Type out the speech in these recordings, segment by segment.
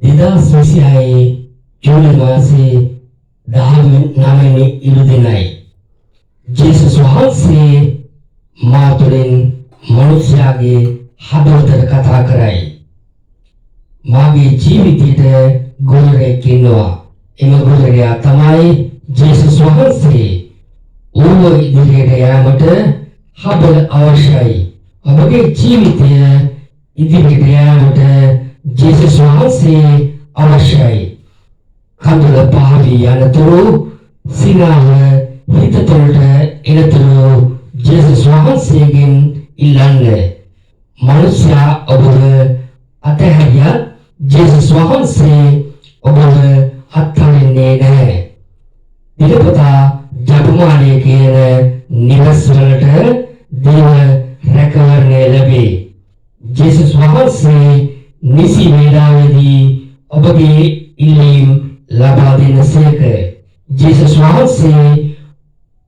2026 ජූලි මාසයේ 19 ඉරුදිනයි. ජේසුස් වහන්සේ මා තුළින් මනුෂ්‍යයාගේ හදවතට කතා කරයි. මාගේ ජීවිතයට ගුරුවරයෙක් ඉන්නවා. එම ගුරුවරයා තමයි ජේසුස් වහන්සේ. ඌව ඉදිරියට යාමට හදවත අවශ්‍යයි. ඔබගේ ජීවිතය ඉදිරියට යාමට ජේසුස් වහන්සේ අවශ්‍යයි. කඳුල පහවී යනතුරු සිනාව හිත තුළට එනතුරු ජේසුස් වහන්සේගෙන් ඉල්ලන්න. මනුෂ්‍යයා ඔබව අතහැරියත් ජේසුස් වහන්සේ ඔබව අත්හරින්නේ නැහැ. දිනපතා ජපමානයේ කියන නිවස් වලට දේව රැකවරණය ලැබේ. ජේසුස් වහන්සේ නිසි වේලාවේදී ඔබගේ ඉල්ලීම් ලබා දෙනසේක. ජේසුස් වහන්සේ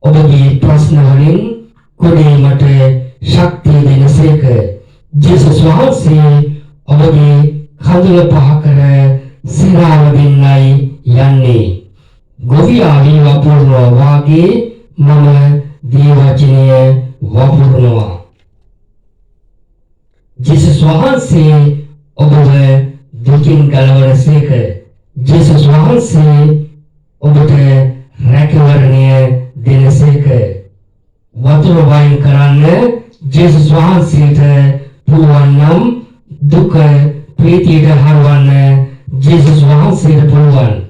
ඔබගේ ප්‍රශ්න වලින් කොටීමට ශක්තිය දෙනසේක. ජේසුස් වහන්සේ ඔබගේ කඳුල පහ කර සිරාව දෙන්නයි යන්නේ. ගොවියා වී වපුරනවා වාගේ මම දේවචනය වපුරනවා. ජේසුස් වහන්සේ ඔබව දුකින් ගලවනසේක. ජේසුස් වහන්සේ ඔබට රැකවරණය දෙනසේක. වතුර වයින් කරන්න ජේසුස් වහන්සේට පුළුවන් නම් දුක ප්‍රීතියට හරවන්න ජේසුස් වහන්සේට පුළුවන්.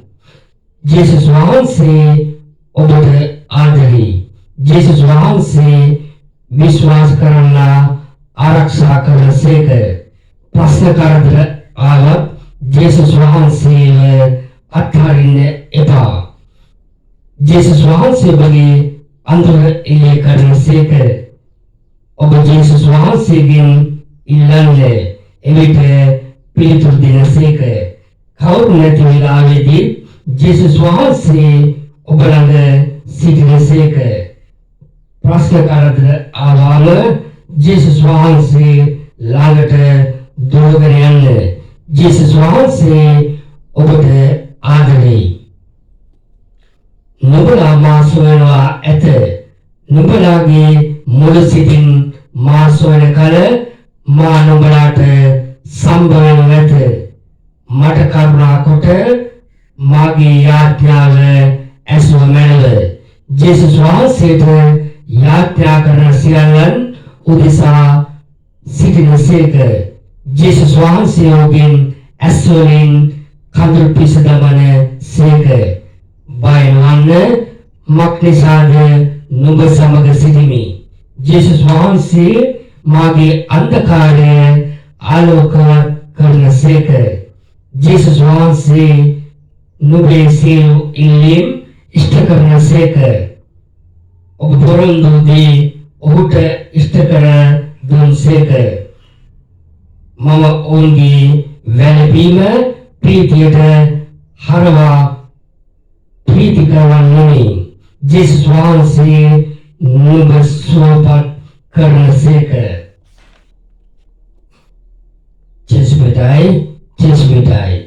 ජේසුස් වහන්සේ ඔබට ආදරේ. ජේසුස් වහන්සේ විශ්වාස කරන්න ආරක්ෂා කරනසේක. ප්‍රශ්න කරදර ආවත් ජේසුස් වහන්සේව අත්හරින්න එපා. ජේසුස් වහන්සේ ඔබගේ අඳුර එළිය කරනසේක. ඔබ ජේසුස් වහන්සේගෙන් ඉල්ලන්න. එවිට පිළිතුරු දෙනසේක. කවුරු නැති වෙලාවේදී ජේසුස් වහන්සේ ඔබ ළඟ සිටිනසේක. ප්‍රශ්න කරදර ආවම ජේසුස් වහන්සේ ළඟට දුවගෙන යන්න. ජේසුස් වහන්සේ ඔබට ආදරේ. නුඹලා මා සොයනවා ඇත. නුඹලාගේ මුළු සිතින් මා සොයන කල මා නුඹලාට සම්බවන නැත. මට කරුණා කොට මාගේ යාඥාව ඇසුව මැනව. ජේසුස් වහන්සේට යාඥා කරන සියල්ලන් උදෙසා සිටිනසේක. ජේසුස් වහන්සේ ඔබෙන් ඇස්වලින් කඳුළු පිස දමන සේක. බය නොවන්න, මක්නිසාද නුඹ සමග සිටිමි. ජේසුස් වහන්සේ මාගේ අන්ධකාරය ආලෝකවත් කරනසේක. ජේසුස් වහන්සේ නුඹේ සියලු ඉල්ලීම් ඉෂ්ට කරනසේක. ඔබ පොරොන්දු දී ඔහුට ඉෂ්ට කර දුන්සේක. මම ඔවුන්ගේ වැළපීම ප්‍රීතියට හරවා ප්‍රීති කරවන්නේ. ජේසුස් වහන්සේ නුඹ සුවපත් කරනසේක. ජේසුස් පිටයි